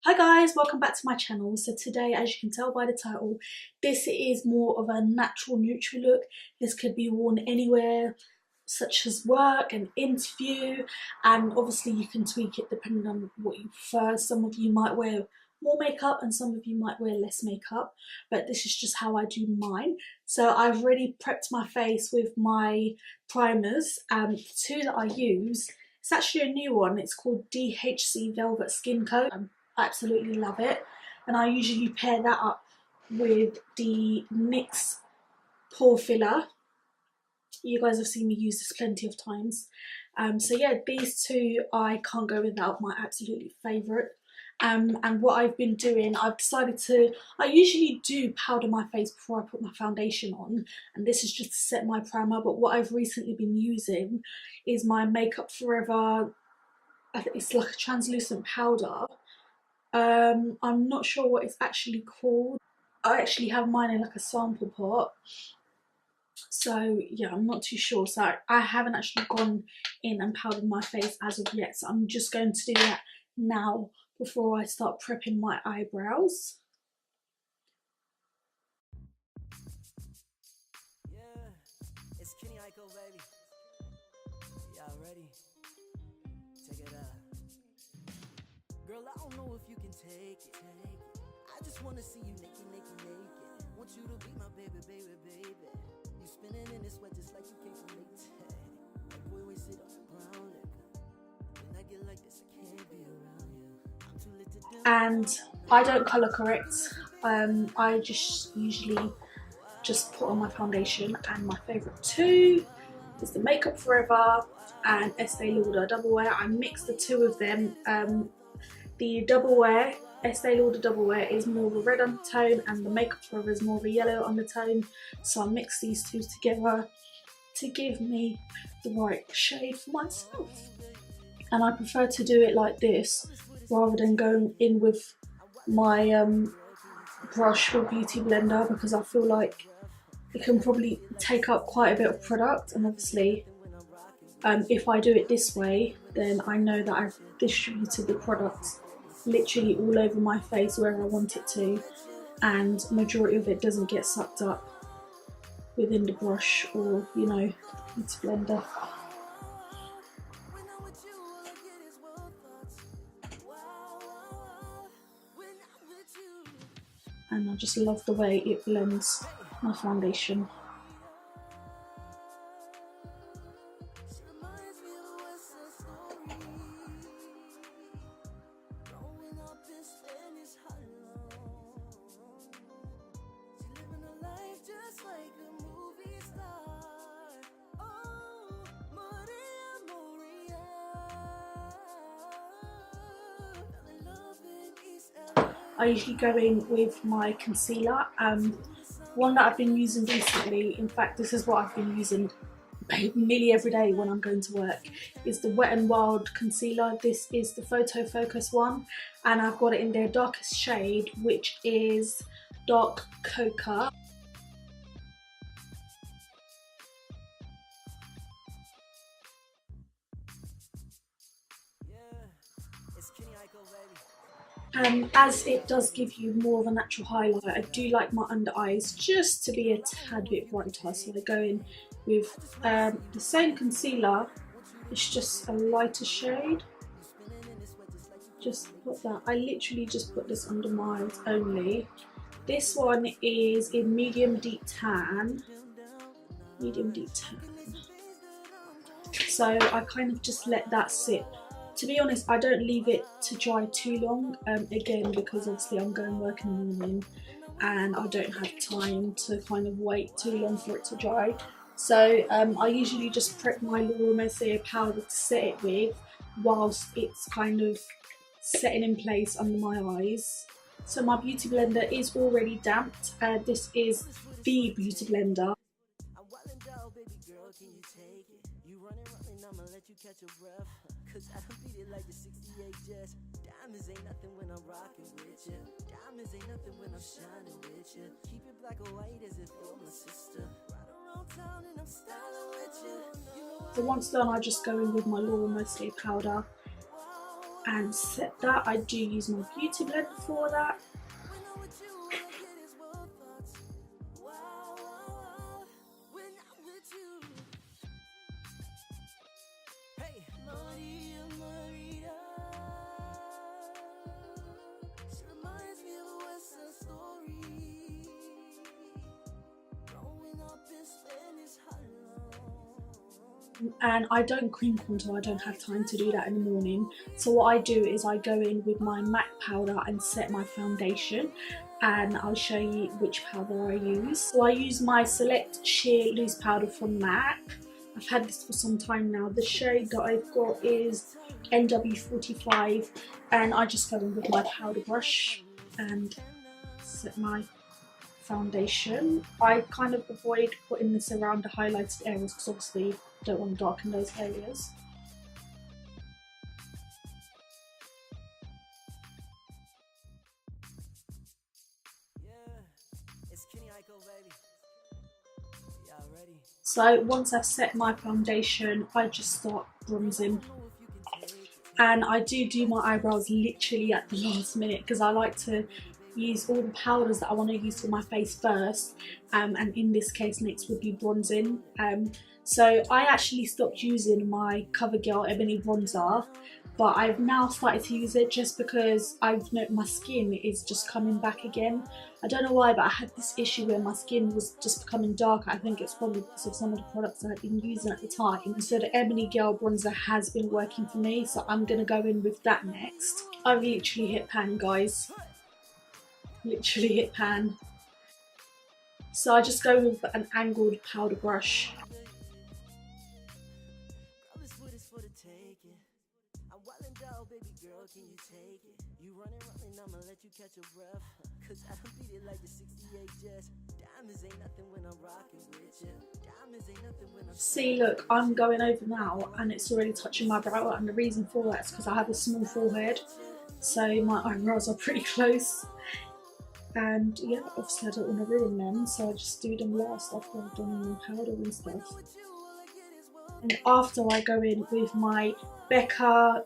Hi guys, welcome back to my channel. So today, as you can tell by the title, this is more of a natural neutral look. This could be worn anywhere, such as work, an interview, and obviously you can tweak it depending on what you prefer. Some of you might wear more makeup and some of you might wear less makeup, but this is just how I do mine. So I've already prepped my face with my primers, and the two that I use, it's actually a new one. It's called DHC Velvet Skin Coat. I absolutely love it, and I usually pair that up with the NYX Fore Filler. You guys have seen me use this plenty of times. So yeah, these two I can't go without, my absolutely favourite. And what I've been doing, I've decided to, I usually do powder my face before I put my foundation on, and this is just to set my primer, but what I've recently been using is my Makeup Forever, it's like a translucent powder. I'm not sure what it's actually called. I actually have mine in like a sample pot, so yeah, I'm not too sure. So I haven't actually gone in and powdered my face as of yet, so I'm just going to do that now before I start prepping my eyebrows. Girl, I don't know if you can take it. I just wanna see you naked. Want you to be my baby. You spinning in this sweat just like you came from Maytag. Like boy, we sit on the ground. When I get like this, I can't be around you. I'm too lit to do. And I don't colour correct. I just usually just put on my foundation, and my favourite two is the Makeup Forever and Estee Lauder Double Wear. I mix the two of them. The Double Wear, Estee Lauder Double Wear, is more of a red undertone, and the Makeup Forever is more of a yellow undertone. So I mix these two together to give me the right shade for myself. And I prefer to do it like this rather than going in with my brush or beauty blender, because I feel like it can probably take up quite a bit of product, and obviously if I do it this way, then I know that I've distributed the product literally all over my face where I want it to, and majority of it doesn't get sucked up within the brush or, you know, beauty blender. And I just love the way it blends my foundation. I usually go in with my concealer. One that I've been using recently, in fact this is what I've been using nearly every day when I'm going to work, is the Wet n Wild concealer. This is the Photo Focus one, and I've got it in their darkest shade, which is Dark Cocoa. As it does give you more of a natural highlight, I do like my under eyes just to be a tad bit brighter, so I go in with the same concealer, it's just a lighter shade. Just put that, I literally just put this under my eyes only. This one is in medium deep tan. So I kind of just let that sit. To be honest, I don't leave it to dry too long, again because obviously I'm going work in the morning and I don't have time to kind of wait too long for it to dry. So I usually just prep my Lauder Mercier powder to set it with whilst it's kind of setting in place under my eyes. So my beauty blender is already damped. This is the beauty blender. Cause I done beat it like the 68 Jets. Diamonds ain't nothing when I'm rocking with you. Diamonds ain't nothing when I'm shining with you. Keep it black or white as if you're my sister. Ride around town and I'm styling with you. So once done, I just go in with my Lauder Mercier powder and set that. I do use my beauty blender for that. And I don't cream contour, I don't have time to do that in the morning. So what I do is I go in with my MAC powder and set my foundation, and I'll show you which powder I use. So I use my Select Sheer Loose Powder from MAC. I've had this for some time now. The shade that I've got is NW45, and I just go in with my powder brush and set my foundation. I kind of avoid putting this around the highlighted areas because obviously I don't want to darken those areas. So once I've set my foundation, I just start bronzing. And I do my eyebrows literally at the last minute because I like to use all the powders that I want to use for my face first, and in this case NYX would be bronzing. So I actually stopped using my CoverGirl Ebony bronzer, but I've now started to use it just because I've noticed my skin is just coming back again. I don't know why, but I had this issue where my skin was just becoming darker. I think it's probably because of some of the products I had been using at the time. So the Ebony Girl bronzer has been working for me, so I'm going to go in with that next. I've literally hit pan, guys. Literally hit pan. So I just go with an angled powder brush. See, look, I'm going over now and it's already touching my brow, and the reason for that is because I have a small forehead, so my eyebrows are pretty close. And yeah, obviously I don't want to ruin them, so I just do them last after I've done my powder and stuff. And after I go in with my BECCA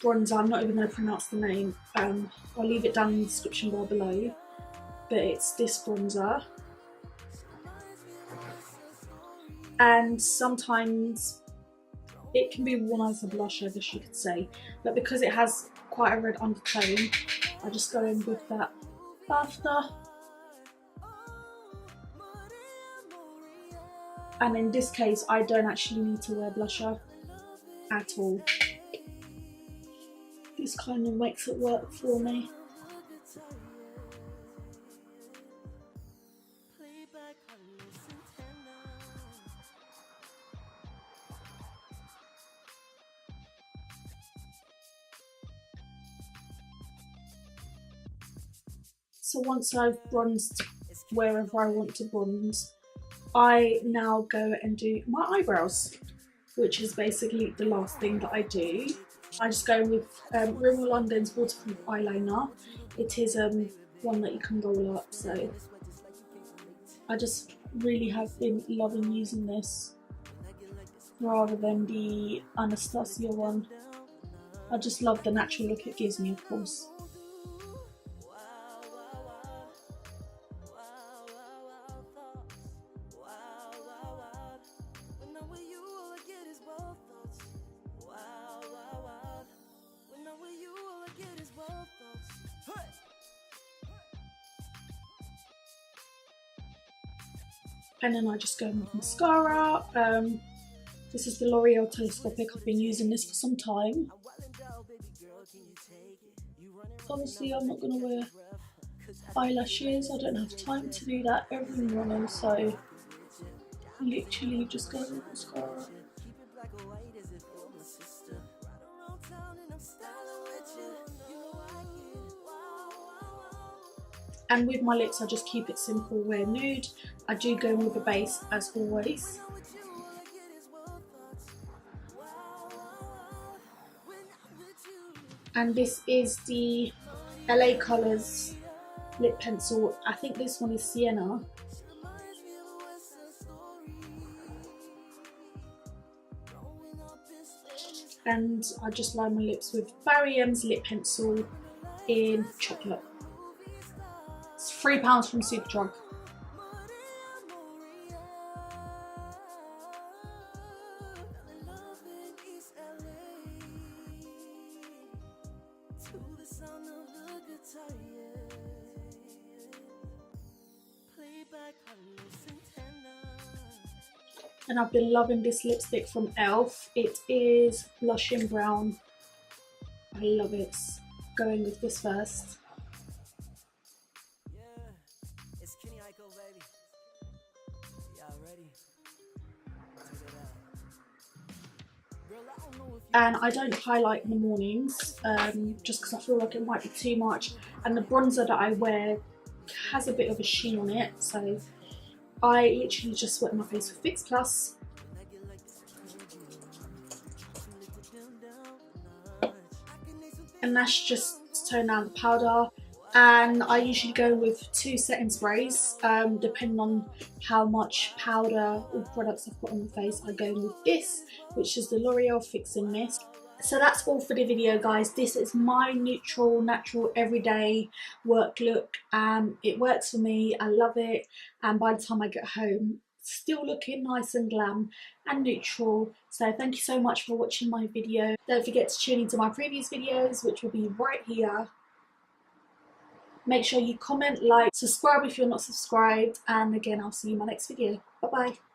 bronzer, I'm not even going to pronounce the name, I'll leave it down in the description bar below, but it's this bronzer. And sometimes it can be worn as a blush, I guess you could say, but because it has quite a red undertone, I just go in with that after. And in this case I don't actually need to wear blusher at all. This kind of makes it work for me. So once I've bronzed wherever I want to bronze, I now go and do my eyebrows, which is basically the last thing that I do. I just go with Rimmel London's waterproof eyeliner. It is one that you can roll up, so I just really have been loving using this rather than the Anastasia one. I just love the natural look it gives me, of course. And then I just go in with mascara. This is the L'Oreal Telescopic. I've been using this for some time. Obviously I'm not going to wear eyelashes, I don't have time to do that every morning, so literally just go with mascara. And with my lips I just keep it simple, wear nude. I do go in with a base as always. And this is the LA Colours lip pencil. I think this one is Sienna. and I just line my lips with Belle Ems lip pencil in chocolate. It's £3 from Superdrug. And I've been loving this lipstick from e.l.f. It is blushing brown. I love it. Going with this first. And I don't highlight in the mornings, just because I feel like it might be too much. And the bronzer that I wear has a bit of a sheen on it, so I literally just wet my face with Fix Plus. And that's just to tone down the powder. And I usually go with 2 setting sprays, depending on how much powder or products I've got on my face. I go with this, which is the L'Oreal Fixing Mist. So that's all for the video, guys. This is my neutral, natural, everyday work look. It works for me. I love it. And by the time I get home, still looking nice and glam and neutral. So thank you so much for watching my video. Don't forget to tune into my previous videos, which will be right here. Make sure you comment, like, subscribe if you're not subscribed. And again, I'll see you in my next video. Bye bye.